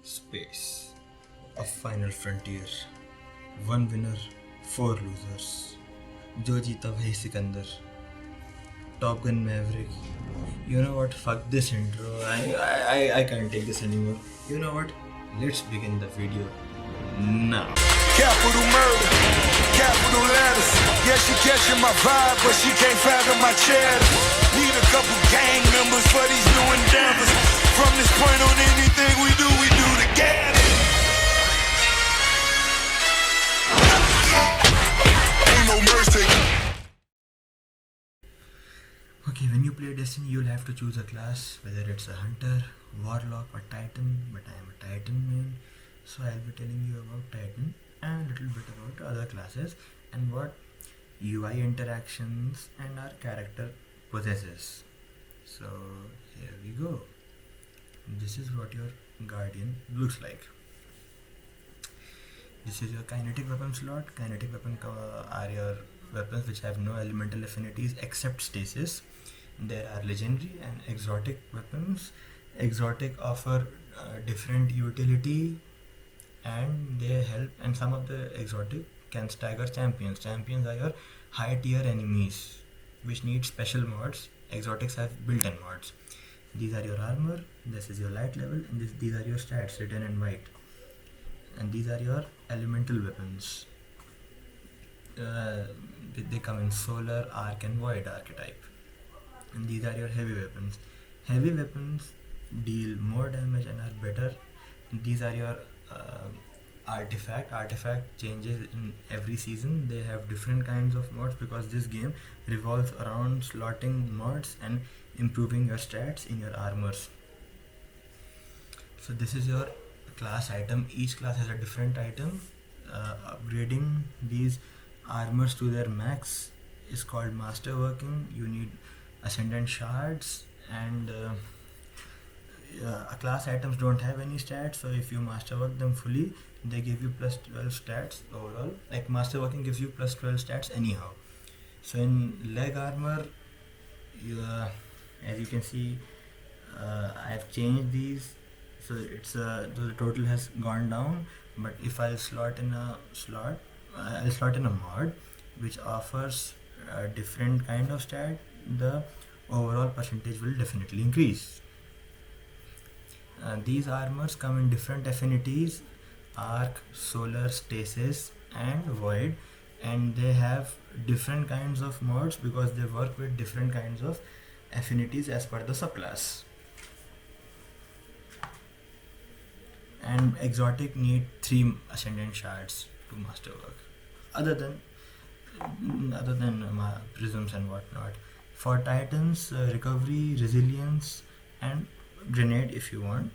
Space, a final frontier. One winner, four losers. जो जीता वही Sikandar. Top Gun Maverick. You know what? Fuck this intro. I can't take this anymore. You know what? Let's begin the video now. Capital murder, capital letters. Yeah, she catching my vibe, but she can't fathom my cheddar. Need a couple gang members for these new endeavors. From this point on, anything we do together. Ain't no mercy. Okay, when you play Destiny, you'll have to choose a class, whether it's a hunter, warlock, or titan. But I am a titan main, so I'll be telling you about titan and a little bit about other classes and what UI interactions and our character possesses. So here we go. This is what your guardian looks like. This is your kinetic weapon slot. Kinetic weapon are your weapons which have no elemental affinities except stasis. There are legendary and exotic weapons. Exotic offer different utility and they help, and some of the exotic can stagger champions. Champions are your high tier enemies which need special mods. Exotics have built-in mods. These are your armor, this is your light level, and these are your stats written in white. And these are your elemental weapons. They come in solar, arc and void archetype. And these are your heavy weapons. Heavy weapons deal more damage and are better. These are your artifact changes in every season. They have different kinds of mods because this game revolves around slotting mods and improving your stats in your armors. So this is your class item. Each class has a different item. Upgrading these armors to their max is called masterworking. You need ascendant shards, and class items don't have any stats, so if you masterwork them fully, they give you plus 12 stats overall. Like masterworking gives you plus 12 stats anyhow. So in leg armor, as you can see, I have changed these, so it's the total has gone down. But if I'll slot in a mod which offers a different kind of stat, the overall percentage will definitely increase. These armors come in different affinities: arc, solar, stasis and void, and they have different kinds of mods because they work with different kinds of affinities as per the subclass. And exotic need 3 ascendant shards to masterwork, other than prisms and whatnot. For titans, recovery, resilience and grenade, if you want,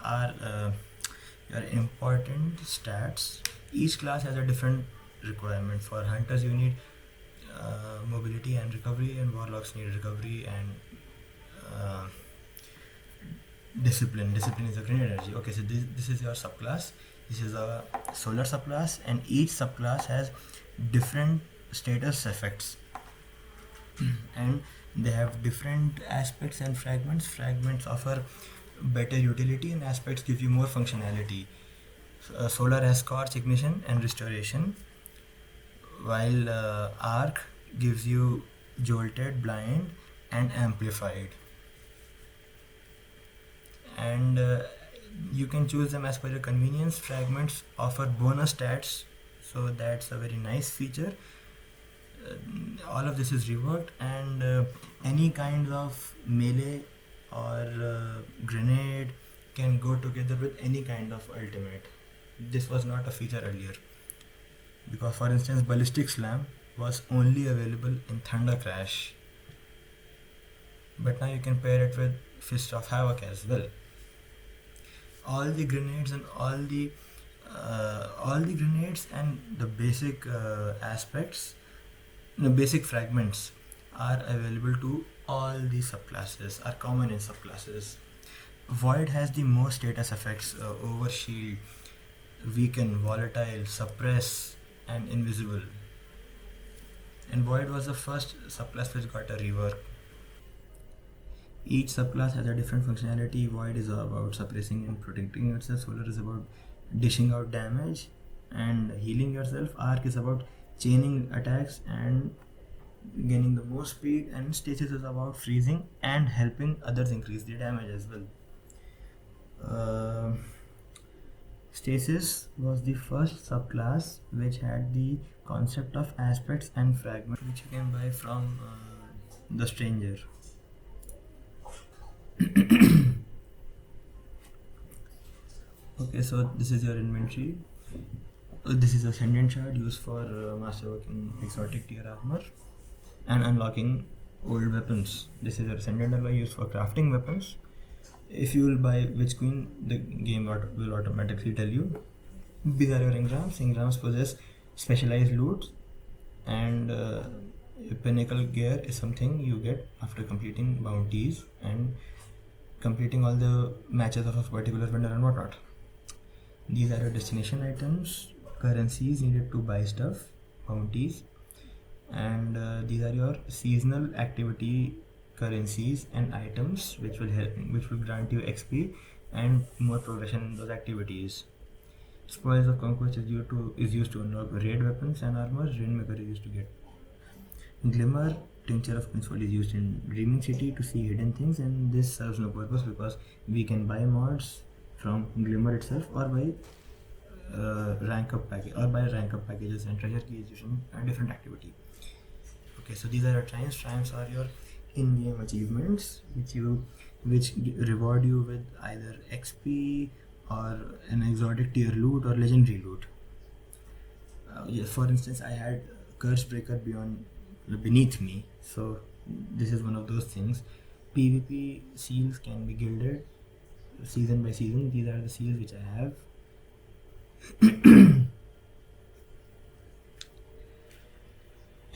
are your important stats. Each class has a different requirement. For hunters you need mobility and recovery, and warlocks need recovery and discipline. Discipline is a grenade energy. Okay, so this is your subclass. This is a solar subclass, and each subclass has different status effects and they have different aspects and fragments. Fragments offer better utility and aspects give you more functionality. Solar has scorch, ignition and restoration, while arc gives you jolted, blind and amplified. And you can choose them as per your convenience. Fragments offer bonus stats, so that's a very nice feature. All of this is reworked, and any kind of melee or grenade can go together with any kind of ultimate. This was not a feature earlier, because for instance ballistic slam was only available in Thunder Crash, but now you can pair it with Fist of Havoc as well. All the grenades and all the grenades and the basic aspects, the basic fragments are available to all the subclasses, are common in subclasses. Void has the most status effects: overshield, weaken, volatile, suppress and invisible. And Void was the first subclass which got a rework. Each subclass has a different functionality. Void is about suppressing and protecting yourself. Solar is about dishing out damage and healing yourself. Arc is about chaining attacks and gaining the most speed. And Stasis is about freezing and helping others increase their damage as well. Stasis was the first subclass which had the concept of aspects and fragments, which you can buy from the stranger. Okay, so this is your inventory. This is Ascendant Shard used for masterworking exotic tier armor and unlocking old weapons. This is your Ascendant alloy used for crafting weapons. If you will buy Witch Queen, the game will automatically tell you. These are your engrams. Engrams possess specialized loot, and pinnacle gear is something you get after completing bounties and completing all the matches of a particular vendor and whatnot. These are your destination items, currencies needed to buy stuff, bounties, and these are your seasonal activity currencies and items which will grant you XP and more progression in those activities. Spoils of Conquest is used to unlock raid weapons and armor. Rainmaker is used to get Glimmer. Tincture of Principle is used in Dreaming City to see hidden things, and this serves no purpose because we can buy mods from Glimmer itself or by rank up packages, and treasure key is used in a different activity. Okay, so these are your triumphs. Triumphs are your in-game achievements which reward you with either XP or an exotic tier loot or legendary loot. For instance, I had Curse Breaker beneath me, so this is one of those things. PvP seals can be gilded season by season. These are the seals which I have.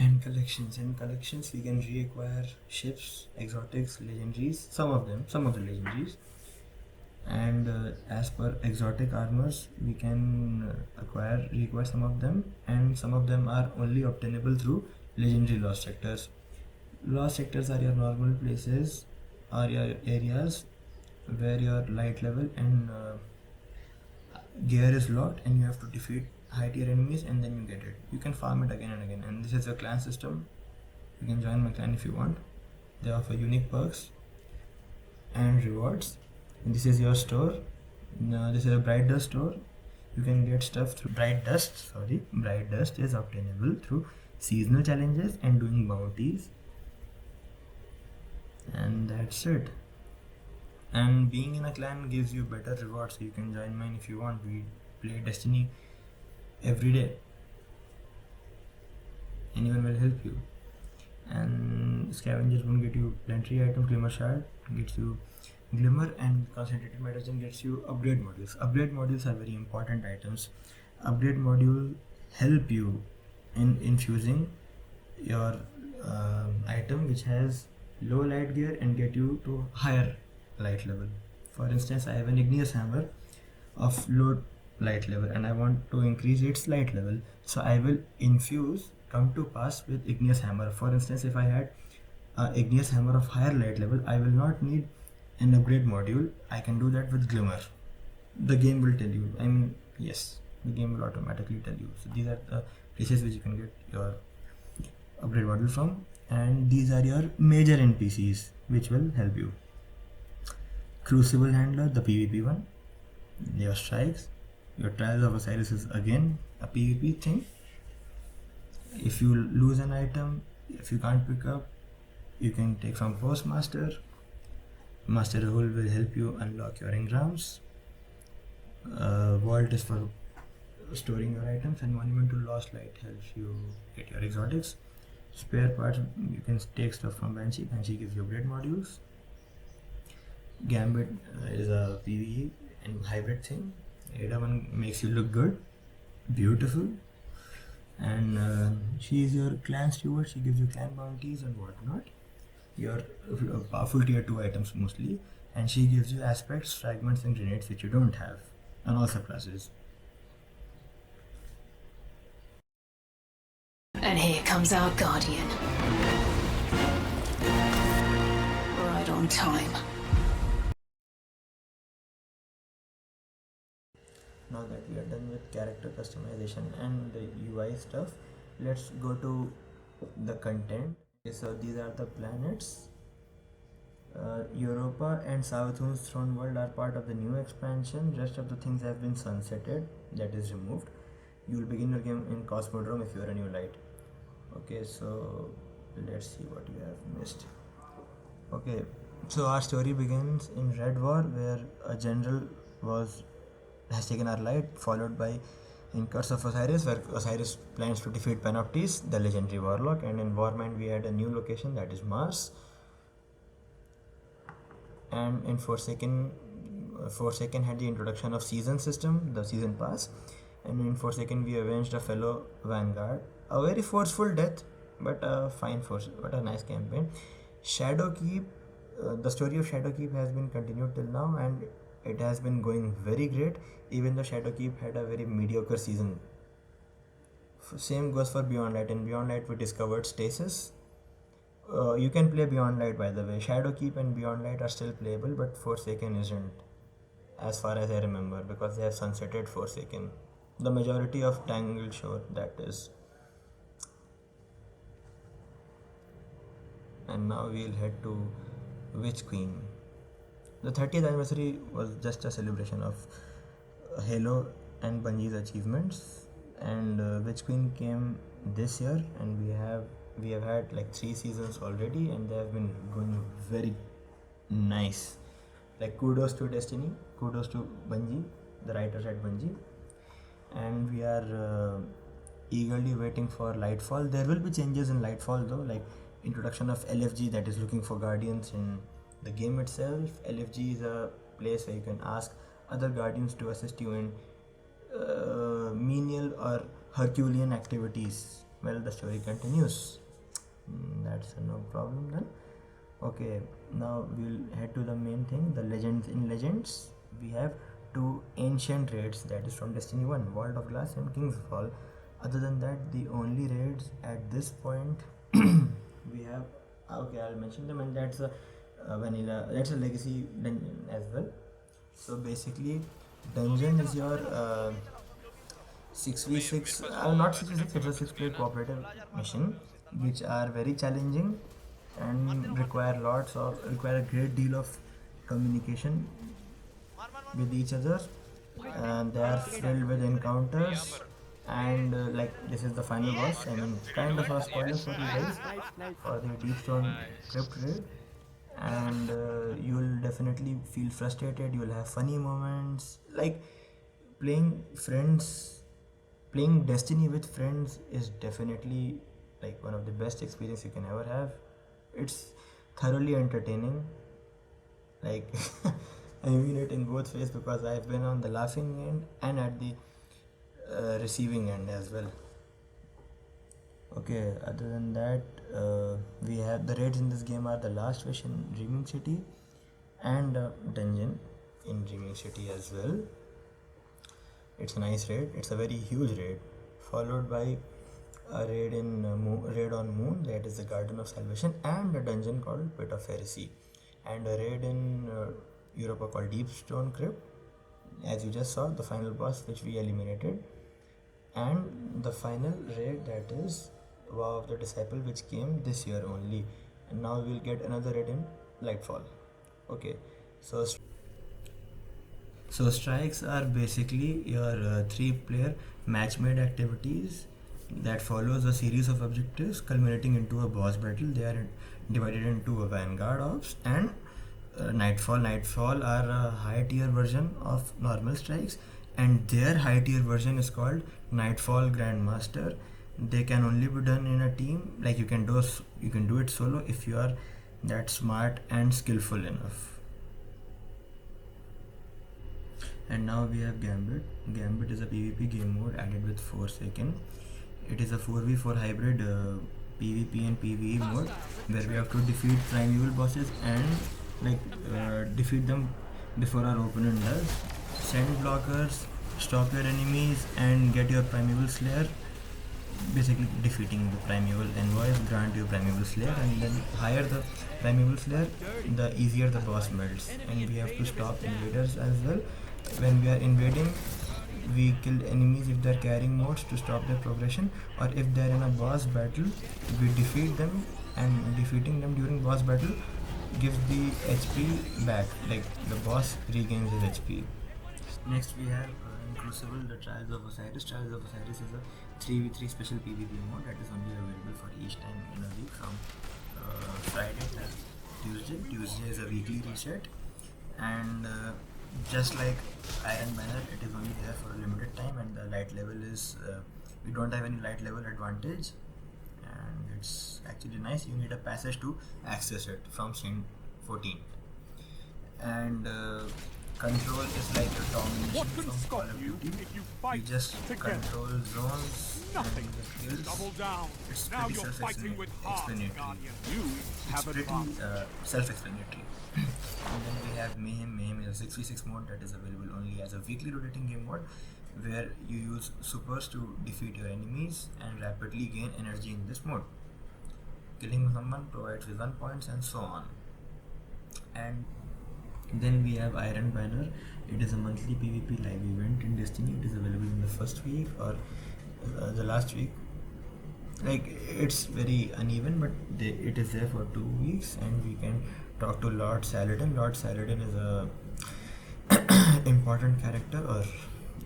And collections we can reacquire ships, exotics, legendaries, some of the legendaries, and as per exotic armors we can reacquire some of them, and some of them are only obtainable through legendary lost sectors. Lost sectors are your normal places or your areas where your light level and gear is locked and you have to defeat high tier enemies and then you get it. You can farm it again and again, and this is a clan system. You can join my clan if you want. They offer unique perks and rewards. And this is your store. This is a Bright Dust store. You can get stuff through Bright Dust. Bright Dust is obtainable through seasonal challenges and doing bounties, and that's it. And being in a clan gives you better rewards, so you can join mine if you want. We play Destiny every day. Anyone will help you. And scavengers won't get you plenty items. Glimmer Shard gets you Glimmer, and Concentrated Medicine gets you upgrade modules. Upgrade modules are very important items. Upgrade module help you in infusing your item which has low light gear and get you to higher light level. For instance, I have an Igneous Hammer of low light level and I want to increase its light level, so I will infuse Come to Pass with Igneous Hammer. For instance, if I had Igneous Hammer of higher light level, I will not need an upgrade module. I can do that with Glimmer. The game will tell you. The game will automatically tell you. So these are the places which you can get your upgrade module from, and these are your major NPCs which will help you. Crucible Handler, the PvP one. Your strikes. Your Trials of Osiris is again a PvP thing. If you lose an item, if you can't pick up, you can take from Postmaster. Master Hole will help you unlock your engrams. Vault is for storing your items, and Monumental Lost Light helps you get your exotics. Spare parts, you can take stuff from Banshee. Banshee gives you upgrade modules. Gambit is a PvE and hybrid thing. Ada one makes you look good, beautiful, and she is your clan steward. She gives you clan bounties and whatnot. Your powerful tier 2 items mostly, and she gives you aspects, fragments, and grenades which you don't have, and all subclasses. And here comes our guardian. Right on long time. Now that we are done with character customization and the UI stuff, let's go to the content. Okay, so these are the planets. Europa and Savathun's Throne World are part of the new expansion. Rest of the things have been sunsetted, that is removed. You will begin your game in Cosmodrome if you are a new light. Okay, so let's see what you have missed. Okay, so our story begins in Red War, where a general has taken our light, followed by in Curse of Osiris, where Osiris plans to defeat Panoptes, the legendary warlock, and in Warmind we had a new location, that is Mars. And in Forsaken had the introduction of season system, the season pass, and in Forsaken we avenged a fellow vanguard, a very forceful death, but a nice campaign. Shadowkeep, the story of Shadowkeep has been continued till now, and it has been going very great, even though Shadowkeep had a very mediocre season. Same goes for Beyond Light. In Beyond Light we discovered Stasis. You can play Beyond Light, by the way. Shadowkeep and Beyond Light are still playable, but Forsaken isn't, as far as I remember, because they have sunsetted Forsaken. The majority of Tangled Shore, that is. And now we'll head to Witch Queen. The 30th anniversary was just a celebration of Halo and Bungie's achievements, and Witch Queen came this year, and we have had like 3 seasons already, and they have been going very nice. Like, kudos to Destiny, kudos to Bungie, the writers at Bungie, and we are eagerly waiting for Lightfall. There will be changes in Lightfall though, like introduction of LFG, that is looking for guardians in the game itself. LFG is a place where you can ask other guardians to assist you in menial or Herculean activities. Well, the story continues. That's no problem then. Okay, now we'll head to the main thing, the Legends. In Legends, we have 2 ancient raids, that is from Destiny 1, Vault of Glass and King's Fall. Other than that, the only raids at this point we have, okay, I'll mention them, and that's a vanilla, that's a legacy dungeon as well. So basically, dungeon is your 6v6, not 6v6, it's a 6-player cooperative mission, which are very challenging and require a great deal of communication with each other, and they are filled with encounters, and like, this is the final boss. I mean, kind of a spoiler for you guys for the Deepstone Crypt raid, and you'll definitely feel frustrated, you'll have funny moments. Like, playing Destiny with friends is definitely like one of the best experience you can ever have. It's thoroughly entertaining, like I mean it in both ways, because I've been on the laughing end and at the receiving end as well. Okay, other than that, we have the raids in this game are the Last Wish in Dreaming City and Dungeon in Dreaming City as well. It's a nice raid, it's a very huge raid, followed by a raid on Moon, that is the Garden of Salvation, and a dungeon called Pit of Heresy, and a raid in Europa called Deepstone Crypt, as you just saw, the final boss which we eliminated, and the final raid, that is Vow of the Disciple, which came this year only, and now we'll get another raid in Lightfall. Okay, so strikes are basically your 3-player match-made activities that follows a series of objectives culminating into a boss battle. They are divided into a Vanguard Ops and Nightfall. Nightfall are a high tier version of normal strikes, and their high tier version is called Nightfall Grandmaster. They can only be done in a team. Like, you can do it solo if you are that smart and skillful enough. And now we have Gambit. Gambit is a PvP game mode added with Forsaken. It is a 4v4 hybrid PvP and PvE mode, where we have to defeat primeval bosses and defeat them before our opponent does. Send blockers, stop your enemies, and get your primeval slayer. Basically, defeating the primeval envoys grant you primeval slayer, and then hire the Primeval Slayer, the easier the boss melts, and we have to stop invaders as well. When we are invading, we kill enemies if they are carrying modes to stop their progression, or if they are in a boss battle, we defeat them, and defeating them during boss battle gives the HP back, like the boss regains his HP. Next we have in Crucible the Trials of Osiris. Trials of Osiris is a 3v3 special PvP mode that is only available for each time in a week from Friday till Tuesday. Tuesday is a weekly reset, and just like Iron Banner, it is only there for a limited time, and the light level is we don't have any light level advantage, and it's actually nice. You need a passage to access it from Scene 14, and control is like a domination from Call of Duty. You just control zones and the kills. It's pretty self-explanatory. It's pretty self-explanatory. And then we have Mayhem. Mayhem is a 6v6 mode that is available only as a weekly rotating game mode, where you use supers to defeat your enemies and rapidly gain energy in this mode. Killing someone provides with 1 points and so on. And then we have Iron Banner. It is a monthly PvP live event in Destiny. It is available in the first week or the last week. Like, it's very uneven, but it is there for 2 weeks, and we can talk to Lord Saladin. Lord Saladin is a important character or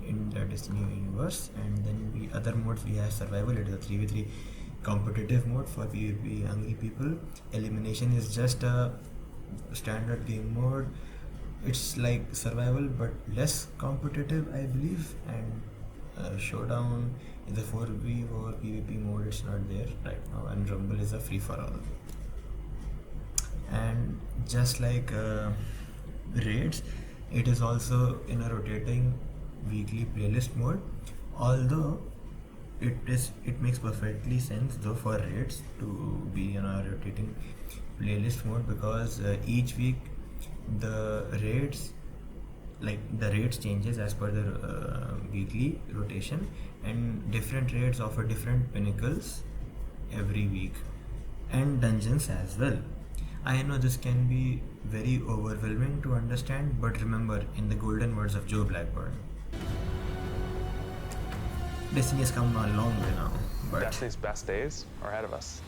in the Destiny universe. And then other modes we have Survival. It is a 3v3 competitive mode for PvP hungry people. Elimination is just a standard game mode. It's like Survival but less competitive, I believe. And Showdown is a 4v4 PvP mode. It's not there right now, and Rumble is a free for all. And just like Raids, it is also in a rotating weekly playlist mode, although it makes perfectly sense though for Raids to be in a rotating playlist mode, because each week the raids changes as per the weekly rotation, and different raids offer different pinnacles every week, and dungeons as well. I know this can be very overwhelming to understand, but remember, in the golden words of Joe Blackburn, Destiny has come a long way now, but Destiny's best days are ahead of us.